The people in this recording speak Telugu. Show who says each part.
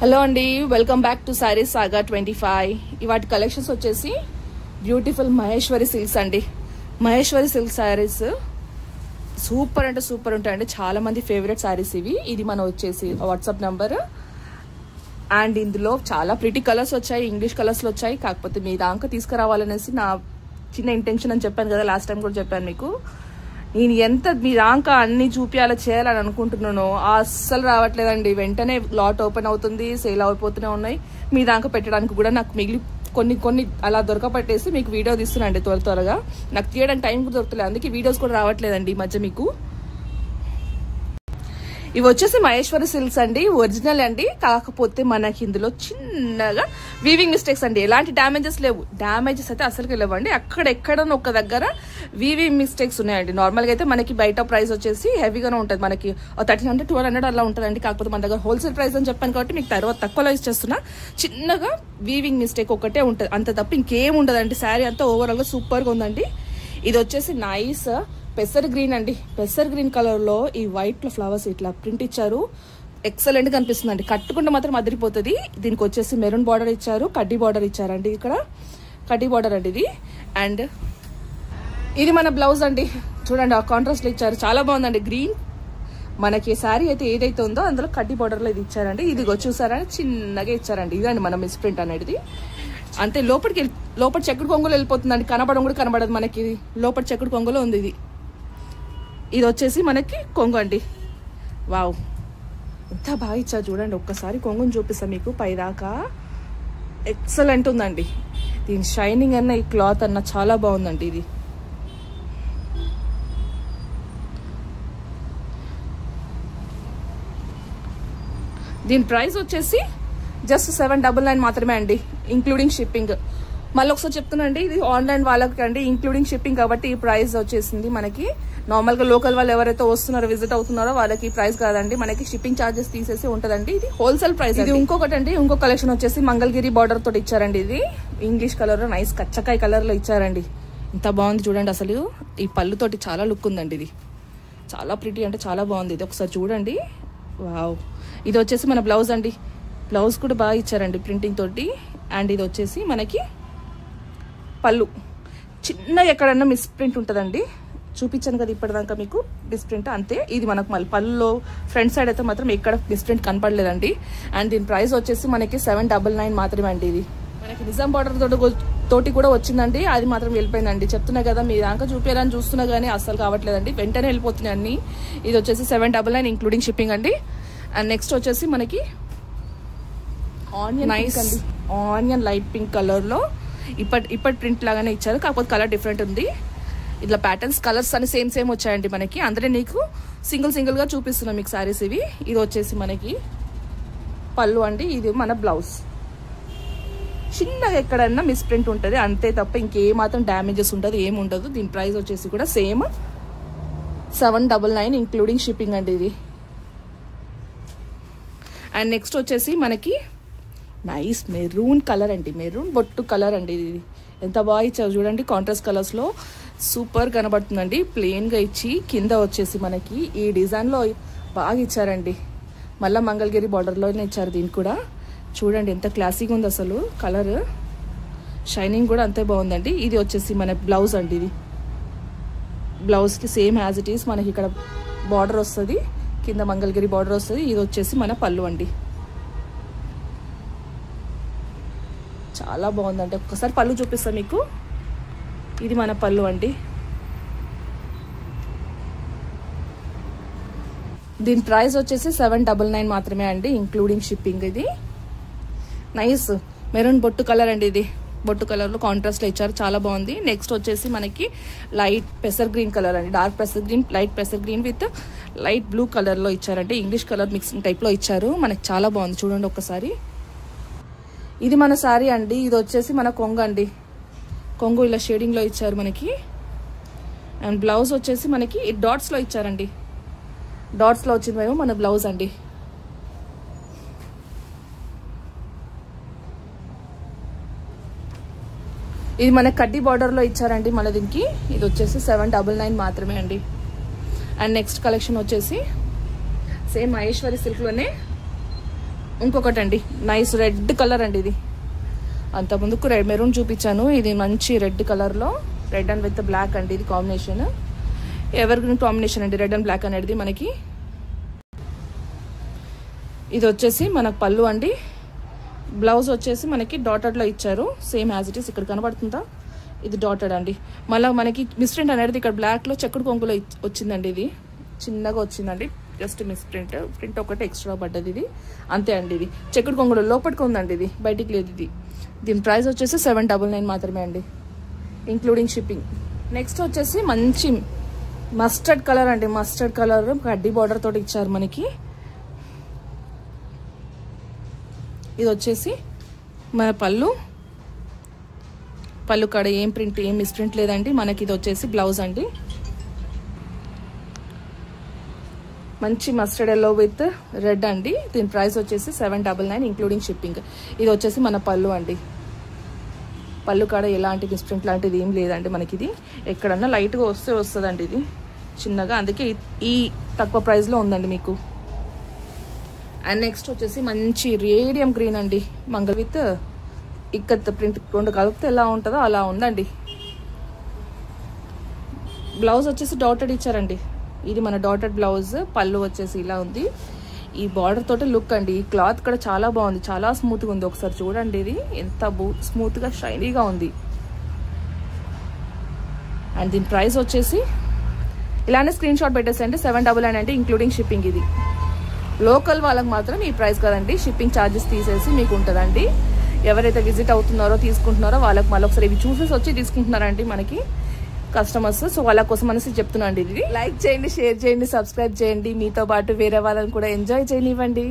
Speaker 1: హలో అండి, వెల్కమ్ బ్యాక్ టు సారీస్ సాగా 25. ఇవాటి కలెక్షన్స్ వచ్చేసి బ్యూటిఫుల్ మహేశ్వరి సిల్క్స్ అండి. మహేశ్వరి సిల్క్ సారీస్ సూపర్ అంటే సూపర్ ఉంటాయండి. చాలా మంది ఫేవరెట్ సారీస్ ఇవి. ఇది మనం వచ్చేసి వాట్సాప్ నంబర్. అండ్ ఇందులో చాలా ప్రిటీ కలర్స్ వచ్చాయి, ఇంగ్లీష్ కలర్స్ లో వచ్చాయి. కాకపోతే మీ దాకా తీసుకురావాలనేసి నా చిన్న ఇంటెన్షన్ అని చెప్పాను కదా, లాస్ట్ టైం కూడా చెప్పాను మీకు. నేను ఎంత మీ దాకా అన్ని చూపించాలో చేయాలని అనుకుంటున్నానో అస్సలు రావట్లేదండి. వెంటనే లాట్ ఓపెన్ అవుతుంది, సేల్ అయిపోతూనే ఉన్నాయి. మీ దాకా పెట్టడానికి కూడా నాకు మిగిలి కొన్ని అలా దొరకపట్టేసి మీకు వీడియో తీస్తున్నాండి త్వరగా. నాకు తీయడానికి టైం కూడా దొరకలేదు, అందుకే వీడియోస్ కూడా రావట్లేదండి ఈ మధ్య మీకు. ఇవి వచ్చేసి మహేశ్వరి సిల్క్స్ అండి, ఒరిజినల్ అండి. కాకపోతే మనకి ఇందులో చిన్నగా వీవింగ్ మిస్టేక్స్ అండి. ఎలాంటి డ్యామేజెస్ లేవు, డ్యామేజెస్ అయితే అసలుకి లేవండి. అక్కడెక్కడో ఒక దగ్గర వీవింగ్ మిస్టేక్స్ ఉన్నాయండి. నార్మల్గా అయితే మనకి బయట ప్రైస్ వచ్చేసి హెవీగానే ఉంటుంది, మనకి 1300 1200 అలా ఉంటుందండి. కాకపోతే మన దగ్గర హోల్సేల్ ప్రైస్ అని చెప్పాను కాబట్టి మీకు తర్వాత తక్కువలో ఇచ్చేస్తున్నా. చిన్నగా వీవింగ్ మిస్టేక్ ఒకటే ఉంటుంది, అంత తప్ప ఇంకేం ఉండదండి. శారీ అంతా ఓవరాల్ గా సూపర్ గా ఉందండి. ఇది వచ్చేసి నైస్ పెసర్ గ్రీన్ అండి. పెసర్ గ్రీన్ కలర్ లో ఈ వైట్ లో ఫ్లవర్స్ ఇట్లా ప్రింట్ ఇచ్చారు. ఎక్సలెంట్ గా అనిపిస్తుందండి. కట్టుకుంటే మాత్రం అదిరిపోతుంది. దీనికి వచ్చేసి మెరూన్ బార్డర్ ఇచ్చారు, కడ్డీ బార్డర్ ఇచ్చారండి. ఇక్కడ కడ్డీ బార్డర్ అండి ఇది. అండ్ ఇది మన బ్లౌజ్ అండి. చూడండి ఆ కాంట్రాస్ట్ లో ఇచ్చారు, చాలా బాగుందండి. గ్రీన్ మనకి శారీ అయితే ఏదైతే ఉందో అందులో కడ్డీ బార్డర్ లో ఇది ఇచ్చారండి. ఇది చూసారా చిన్నగా ఇచ్చారండి. ఇదండి మన మిస్ ప్రింట్ అనేది. అంతే లోపల చెక్కుడు కొంగులో వెళ్ళిపోతుందండి. కనబడం కూడా కనబడదు మనకి. లోపల చెక్కుడు కొంగులో ఉంది ఇది. ఇది వచ్చేసి మనకి కొంగు అండి. వావ్, ఎంత బాగా ఇచ్చారు చూడండి. ఒక్కసారి కొంగుని చూపిస్తాను మీకు పైదాకా. ఎక్సలెంట్ ఉందండి. దీని షైనింగ్ అన్న ఈ క్లాత్ అన్న చాలా బాగుందండి. ఇది దీని ప్రైస్ వచ్చేసి జస్ట్ 799 మాత్రమే అండి, ఇంక్లూడింగ్ షిప్పింగ్. మళ్ళీ ఒకసారి చెప్తున్నాండి, ఇది ఆన్లైన్ వాళ్ళకి అండి, ఇంక్లూడింగ్ షిప్పింగ్ కాబట్టి ఈ ప్రైస్ వచ్చేసింది మనకి. నార్మల్ గా లోకల్ వాళ్ళు ఎవరైతే వస్తున్నారో విజిట్ అవుతున్నారో వాళ్ళకి ఈ ప్రైస్ కాదండి, మనకి షిప్పింగ్ ఛార్జెస్ తీసేసి ఉంటదండి. ఇది హోల్సేల్ ప్రైస్. ఇది ఇంకొకటి అండి, ఇంకో కలెక్షన్ వచ్చేసి మంగళగిరి బార్డర్ తోటి ఇచ్చారండి. ఇది ఇంగ్లీష్ కలర్ లో నైస్ కచ్చకాయ కలర్ లో ఇచ్చారండి. ఇంత బాగుంది చూడండి. అసలు ఈ పళ్ళుతోటి చాలా లుక్ ఉందండి. ఇది చాలా ప్రిటీ అంటే చాలా బాగుంది. ఇది ఒకసారి చూడండి. వావ్, ఇది వచ్చేసి మన బ్లౌజ్ అండి. బ్లౌజ్ కూడా బాగా ఇచ్చారండి ప్రింటింగ్ తోటి. అండ్ ఇది వచ్చేసి మనకి పళ్ళు. చిన్నగా ఎక్కడన్నా మిస్ ప్రింట్ ఉంటుందండి, చూపించాను కదా ఇప్పటిదాకా మీకు మిస్ ప్రింట్ అంతే. ఇది మనకు మళ్ళీ పళ్ళులో ఫ్రంట్ సైడ్ అయితే మాత్రం ఎక్కడ మిస్ ప్రింట్ కనపడలేదండి. అండ్ దీని ప్రైస్ వచ్చేసి మనకి 799 మాత్రమే అండి. ఇది మనకి నిజాం బార్డర్ తోటి కూడా వచ్చిందండి, అది మాత్రం వెళ్ళిపోయిందండి. చెప్తున్నా కదా మీ దాకా చూపించాలని చూస్తున్నా కానీ అస్సలు కావట్లేదండి, వెంటనే వెళ్ళిపోతున్నాయి అన్ని. ఇది వచ్చేసి 799 ఇంక్లూడింగ్ షిప్పింగ్ అండి. అండ్ నెక్స్ట్ వచ్చేసి మనకి ఆనియన్ నైస్ అండి, ఆనియన్ లైట్ పింక్ కలర్ లో ఇప్పటి ప్రింట్ లాగానే ఇచ్చారు, కాకపోతే కలర్ డిఫరెంట్ ఉంది. ఇట్లా ప్యాటర్న్స్ కలర్స్ అని సేమ్ వచ్చాయండి మనకి. అందులో నీకు సింగిల్ గా చూపిస్తున్నాం మీకు సారీస్ ఇవి. ఇది వచ్చేసి మనకి పళ్ళు అండి. ఇది మన బ్లౌజ్. చిన్నగా ఎక్కడన్నా మిస్ ప్రింట్ ఉంటుంది అంతే తప్ప ఇంకేమాత్రం డ్యామేజెస్ ఉంటుంది, ఏముండదు. దీని ప్రైస్ వచ్చేసి కూడా సేమ్ 799 ఇంక్లూడింగ్ షిప్పింగ్ అండి ఇది. అండ్ నెక్స్ట్ వచ్చేసి మనకి నైస్ మెరూన్ కలర్ అండి, మెరూన్ బొట్టు కలర్ అండి. ఇది ఎంత బాగా ఇచ్చారు చూడండి, కాంట్రాస్ట్ కలర్స్ లో సూపర్ కనబడుతుందండి. ప్లెయిన్ గా ఇచ్చి కింద వచ్చేసి మనకి ఈ డిజైన్ లో బాగా ఇచ్చారండి. మళ్ళీ మంగళగిరి బార్డర్ లోనే ఇచ్చారు. దీనికి కూడా చూడండి ఎంత క్లాసీగా ఉంది అసలు. కలర్ షైనింగ్ కూడా అంతే బాగుందండి. ఇది వచ్చేసి మన బ్లౌజ్ అండి. ఇది బ్లౌజ్ కి సేమ్ యాజ్ ఇట్ ఈస్ మనకి ఇక్కడ బార్డర్ వస్తుంది, కింద మంగళగిరి బార్డర్ వస్తుంది. ఇది వచ్చేసి మన పళ్ళు అండి. చాలా బాగుందండి. ఒక్కసారి పళ్ళు చూపిస్తాను మీకు. ఇది మన పళ్ళు అండి. దీని ప్రైస్ వచ్చేసి 799 మాత్రమే అండి, ఇంక్లూడింగ్ షిప్పింగ్. ఇది నైస్ మెరూన్ బొట్టు కలర్ అండి. ఇది బొట్టు కలర్ లో కాంట్రాస్ట్ లో ఇచ్చారు, చాలా బాగుంది. నెక్స్ట్ వచ్చేసి మనకి లైట్ పెసర్ గ్రీన్ కలర్ అండి. డార్క్ పెసర్ గ్రీన్, లైట్ పెసర్ green with light blue colour లో ఇచ్చారంటే ఇంగ్లీష్ కలర్ మిక్సింగ్ టైప్ లో ఇచ్చారు. మనకి చాలా బాగుంది చూడండి ఒక్కసారి. ఇది మన సారీ అండి. ఇది వచ్చేసి మన కొంగు అండి. కొంగు ఇలా షేడింగ్ లో ఇచ్చారు మనకి. అండ్ బ్లౌజ్ వచ్చేసి మనకి డాట్స్ లో ఇచ్చారండి. డాట్స్ లో వచ్చింది మన బ్లౌజ్ అండి. ఇది మన కడ్డీ బార్డర్ లో ఇచ్చారండి మన దీనికి. ఇది వచ్చేసి 799 మాత్రమే అండి. అండ్ నెక్స్ట్ కలెక్షన్ వచ్చేసి సేమ్ మహేశ్వరి సిల్క్ లోనే ఇంకొకటి అండి, నైస్ రెడ్ కలర్ అండి. ఇది అంత ముందుకు మెరూన్ చూపించాను, ఇది మంచి రెడ్ కలర్లో, రెడ్ అండ్ విత్ బ్లాక్ అండి. ఇది కాంబినేషన్, ఎవర్ గ్రీన్ కాంబినేషన్ అండి, రెడ్ అండ్ బ్లాక్ అనేది మనకి. ఇది వచ్చేసి మనకు పళ్ళు అండి. బ్లౌజ్ వచ్చేసి మనకి డాటెడ్లో ఇచ్చారు, సేమ్ యాజ్ ఇట్ ఈస్. ఇక్కడ కనబడుతుందా, ఇది డాటెడ్ అండి. మళ్ళీ మనకి మిస్ప్రింట్ అనేది ఇక్కడ బ్లాక్లో చెక్కుడు కొంగులో వచ్చిందండి. ఇది చిన్నగా వచ్చిందండి, జస్ట్ మిస్ప్రింట్, ప్రింట్ ఒకటి ఎక్స్ట్రా పడ్డది. ఇది అంతే అండి. ఇది చెక్కుడు కొంగులో లోపలికి ఉందండి, ఇది బయటికి లేదు. ఇది దీని ప్రైస్ వచ్చేసి 799 మాత్రమే అండి, ఇంక్లూడింగ్ షిప్పింగ్. నెక్స్ట్ వచ్చేసి మంచి మస్టర్డ్ కలర్ అండి. మస్టర్డ్ కలర్ కడ్డీ బార్డర్ తోటి ఇచ్చారు మనకి. ఇది వచ్చేసి మన పళ్ళు కాడ ఏం ప్రింట్, ఏం మిస్ప్రింట్ లేదండి మనకి. ఇది వచ్చేసి బ్లౌజ్ అండి, మంచి మస్టర్డ్ ఎల్లో విత్ రెడ్ అండి. దీని ప్రైస్ వచ్చేసి 799 ఇంక్లూడింగ్ షిప్పింగ్. ఇది వచ్చేసి మన పళ్ళు అండి. పళ్ళు కాడ ఎలాంటి మిస్ప్రింట్ లాంటిది ఏం లేదండి మనకి. ఇది ఎక్కడన్నా లైట్గా వస్తుందండి ఇది చిన్నగా, అందుకే ఈ తక్కువ ప్రైస్లో ఉందండి మీకు. అండ్ నెక్స్ట్ వచ్చేసి మంచి రేడియం గ్రీన్ అండి, మంగళ విత్ ఇక్కత్ ప్రింట్ రెండు కలిపితే ఎలా ఉంటుందో అలా ఉందండి. బ్లౌజ్ వచ్చేసి డాటెడ్ ఇచ్చారండి. ఇది మన డాటెడ్ బ్లౌజ్. పళ్ళు వచ్చేసి ఇలా ఉంది. ఈ బార్డర్ తోటి లుక్ అండి. ఈ క్లాత్ కూడా చాలా బాగుంది, చాలా స్మూత్గా ఉంది. ఒకసారి చూడండి, ఇది ఎంత స్మూత్గా షైనీగా ఉంది. అండ్ దీని ప్రైస్ వచ్చేసి ఇలానే స్క్రీన్ షాట్ పెట్టేసండి, 799 అంటే ఇంక్లూడింగ్ షిప్పింగ్. ఇది లోకల్ వాళ్ళకి మాత్రం ఈ ప్రైస్ కదండి, షిప్పింగ్ ఛార్జెస్ తీసేసి మీకు ఉంటుందండి. ఎవరైతే విజిట్ అవుతున్నారో తీసుకుంటున్నారో వాళ్ళకి మళ్ళీ ఒకసారి ఇవి చూసేసి వచ్చి తీసుకుంటున్నారండి మనకి కస్టమర్స్. సో వాళ్ళ కోసం అనేసి చెప్తున్నాండి. ఇది లైక్ చేయండి, షేర్ చేయండి, సబ్స్క్రైబ్ చేయండి. మీతో పాటు వేరే వాళ్ళని కూడా ఎంజాయ్ చేయనివ్వండి.